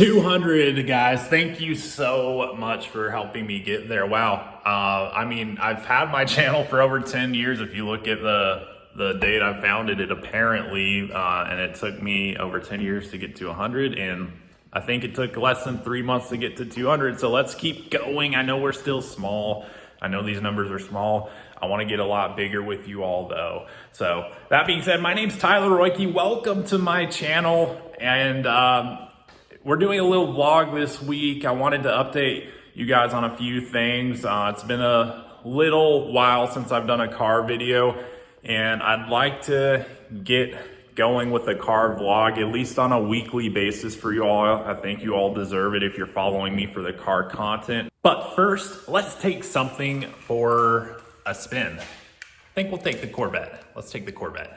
200, guys. Thank you so much for helping me get there. Wow. I mean, I've had my channel for over 10 years. If you look at the date I founded it, apparently, and it took me over 10 years to get to 100, and I think it took less than 3 months to get to 200. So let's keep going. I know we're still small. I know these numbers are small. I want to get a lot bigger with you all though. So that being said, my name's Tyler Royke. Welcome to my channel. And we're doing a little vlog this week. I wanted to update you guys on a few things. It's been a little while since I've done a car video, and I'd like to get going with a car vlog, at least on a weekly basis for you all. I think you all deserve it if you're following me for the car content. But first, let's take something for a spin. I think we'll take the Corvette. Let's take the Corvette.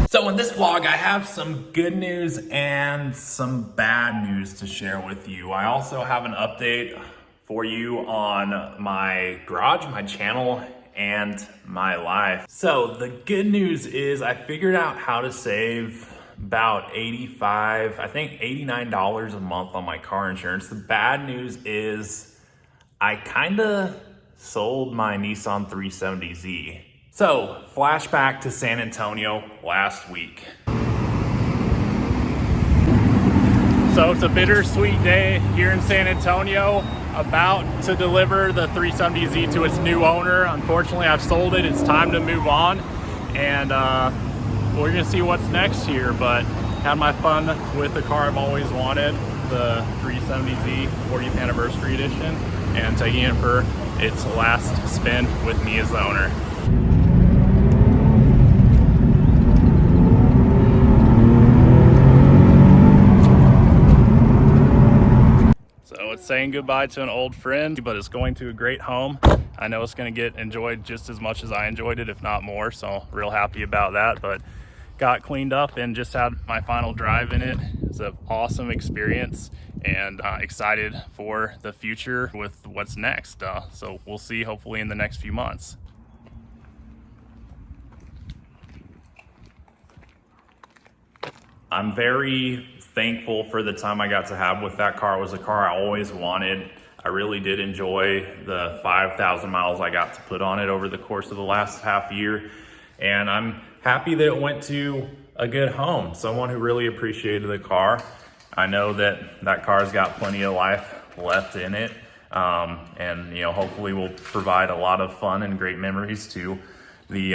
So in this vlog, I have some good news and some bad news to share with you. I also have an update for you on my garage, my channel, and my life. So the good news is I figured out how to save about $89 a month on my car insurance. The bad news is I kinda sold my Nissan 370Z. So, flashback to San Antonio last week. So it's a bittersweet day here in San Antonio, about to deliver the 370Z to its new owner. Unfortunately, I've sold it. It's time to move on, and we're gonna see what's next here, but had my fun with the car I've always wanted, the 370Z 40th anniversary edition, and taking it for its last spin with me as the owner. It's saying goodbye to an old friend, but it's going to a great home. I know it's going to get enjoyed just as much as I enjoyed it, if not more, so real happy about that. But got cleaned up and just had my final drive in it. It's an awesome experience, and excited for the future with what's next. So we'll see hopefully in the next few months. I'm very thankful for the time I got to have with that car. It was a car I always wanted. I really did enjoy the 5,000 miles I got to put on it over the course of the last half year. And I'm happy that it went to a good home, someone who really appreciated the car. I know that that car's got plenty of life left in it. And you know, hopefully will provide a lot of fun and great memories to the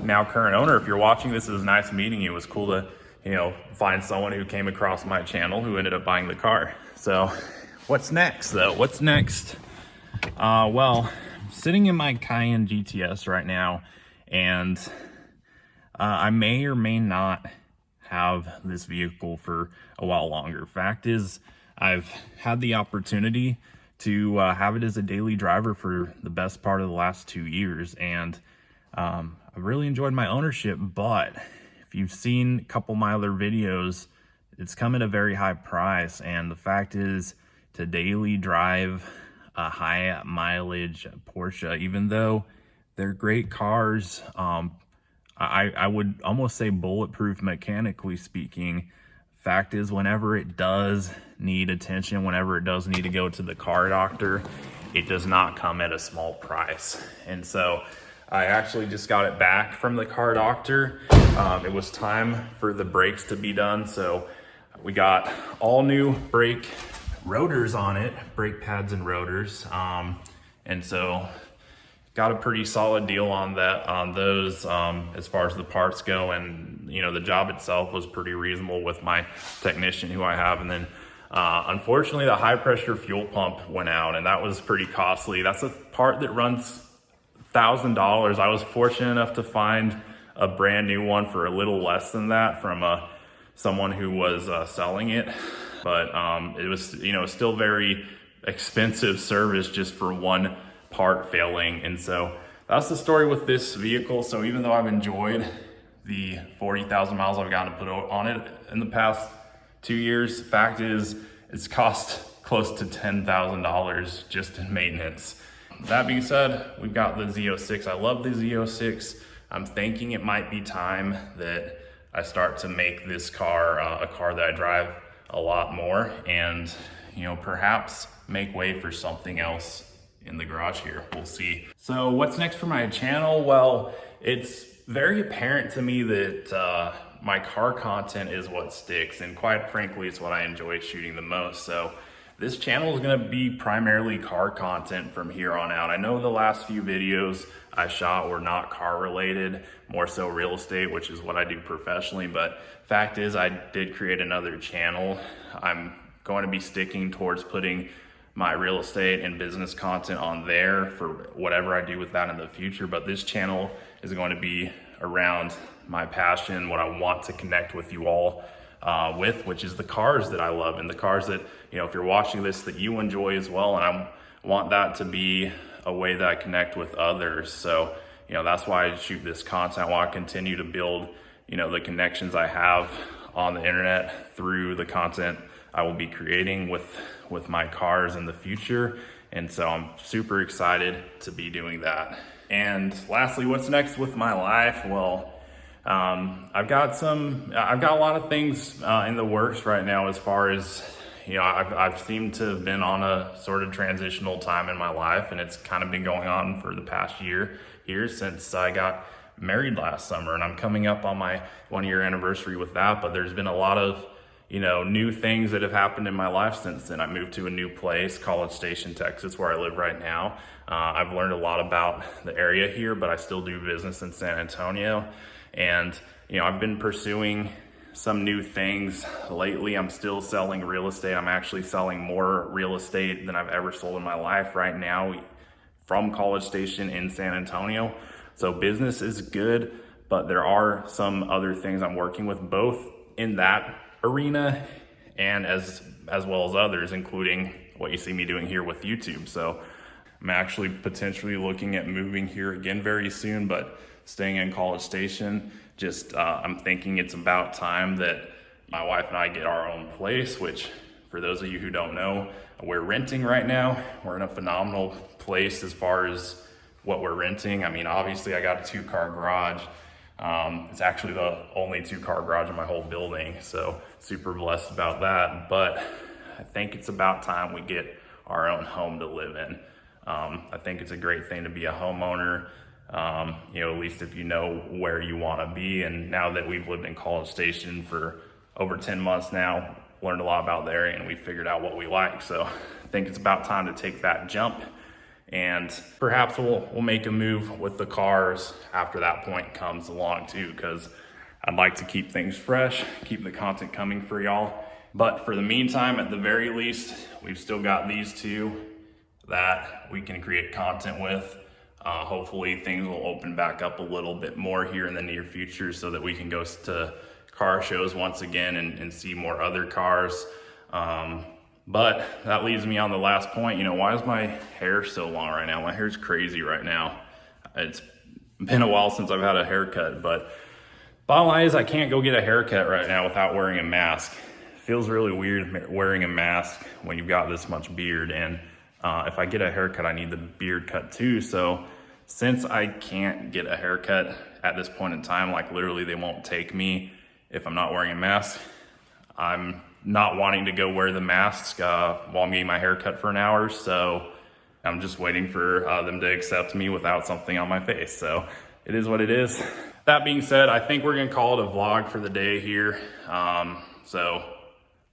now current owner. If you're watching this, it was nice meeting you. It was cool to, you know, find someone who came across my channel who ended up buying the car. So what's next though? What's next? Well, I'm sitting in my Cayenne GTS right now, and I may or may not have this vehicle for a while longer. Fact is, I've had the opportunity to have it as a daily driver for the best part of the last 2 years, and I've really enjoyed my ownership. But if you've seen a couple of my other videos, it's come at a very high price. And the fact is, to daily drive a high mileage Porsche, even though they're great cars, I would almost say bulletproof mechanically speaking. Fact is, whenever it does need attention, whenever it does need to go to the car doctor, it does not come at a small price. And so I actually just got it back from the car doctor. It was time for the brakes to be done, so we got all new brake rotors on it, brake pads and rotors. And so got a pretty solid deal on those as far as the parts go. And, you know, the job itself was pretty reasonable with my technician who I have. And then unfortunately, the high pressure fuel pump went out, and that was pretty costly. That's a part that runs $1,000. I was fortunate enough to find a brand new one for a little less than that from someone who was selling it. But it was, you know, still very expensive service just for one part failing. And so that's the story with this vehicle. So even though I've enjoyed the 40,000 miles I've gotten to put on it in the past 2 years, fact is it's cost close to $10,000 just in maintenance. That being said, we've got the Z06. I love the Z06. I'm thinking it might be time that I start to make this car a car that I drive a lot more, and, you know, perhaps make way for something else in the garage here. We'll see. So what's next for my channel? Well, it's very apparent to me that my car content is what sticks, and quite frankly, it's what I enjoy shooting the most. So this channel is going to be primarily car content from here on out. I know the last few videos I shot were not car related, more so real estate, which is what I do professionally. But fact is, I did create another channel. I'm going to be sticking towards putting my real estate and business content on there for whatever I do with that in the future. But this channel is going to be around my passion, what I want to connect with you all with, which is the cars that I love, and the cars that, you know, if you're watching this, that you enjoy as well. And I want that to be a way that I connect with others. So, you know, that's why I shoot this content. I want to continue to build, you know, the connections I have on the internet through the content I will be creating with my cars in the future. And so I'm super excited to be doing that. And lastly, what's next with my life? Well, I've got a lot of things in the works right now, as far as, you know, I've seemed to have been on a sort of transitional time in my life, and it's kind of been going on for the past year since I got married last summer, and I'm coming up on my 1-year anniversary with that. But there's been a lot of, you know, new things that have happened in my life since then. I moved to a new place, College Station, Texas, where I live right now. I've learned a lot about the area here, but I still do business in San Antonio. And, you know, I've been pursuing some new things lately. I'm still selling real estate. I'm actually selling more real estate than I've ever sold in my life right now from College Station in San Antonio. So business is good, but there are some other things I'm working with, both in that arena and as well as others, including what you see me doing here with YouTube. So I'm actually potentially looking at moving here again very soon, but staying in College Station. Just I'm thinking it's about time that my wife and I get our own place, which, for those of you who don't know, we're renting right now. We're in a phenomenal place as far as what we're renting. I mean, obviously I got a 2-car garage. It's actually the only 2-car garage in my whole building, so super blessed about that. But I think it's about time we get our own home to live in. I think it's a great thing to be a homeowner, you know, at least if you know where you want to be. And now that we've lived in College Station for over 10 months now, learned a lot about the area, and we figured out what we like. So I think it's about time to take that jump, and perhaps we'll make a move with the cars after that point comes along too, because I'd like to keep things fresh, keep the content coming for y'all. But for the meantime, at the very least, we've still got these two that we can create content with. Hopefully things will open back up a little bit more here in the near future, so that we can go to car shows once again and see more other cars. But that leads me on the last point. You know, why is my hair so long right now? My hair's crazy right now. It's been a while since I've had a haircut, but bottom line is I can't go get a haircut right now without wearing a mask. It feels really weird wearing a mask when you've got this much beard, and if I get a haircut, I need the beard cut too. So since I can't get a haircut at this point in time, like literally they won't take me if I'm not wearing a mask, I'm not wanting to go wear the mask while I'm getting my hair cut for an hour. So I'm just waiting for them to accept me without something on my face. So it is what it is. That being said, I think we're gonna call it a vlog for the day here. So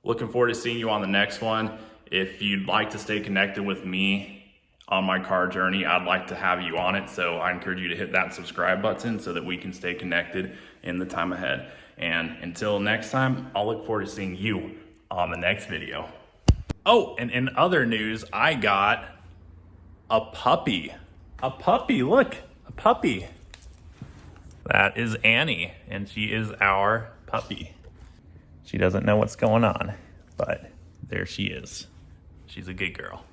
looking forward to seeing you on the next one. If you'd like to stay connected with me on my car journey, I'd like to have you on it. So I encourage you to hit that subscribe button so that we can stay connected in the time ahead. And until next time, I'll look forward to seeing you on the next video. Oh, and in other news, I got a puppy. A puppy, look, a puppy. That is Annie, and she is our puppy. She doesn't know what's going on, but there she is. She's a good girl.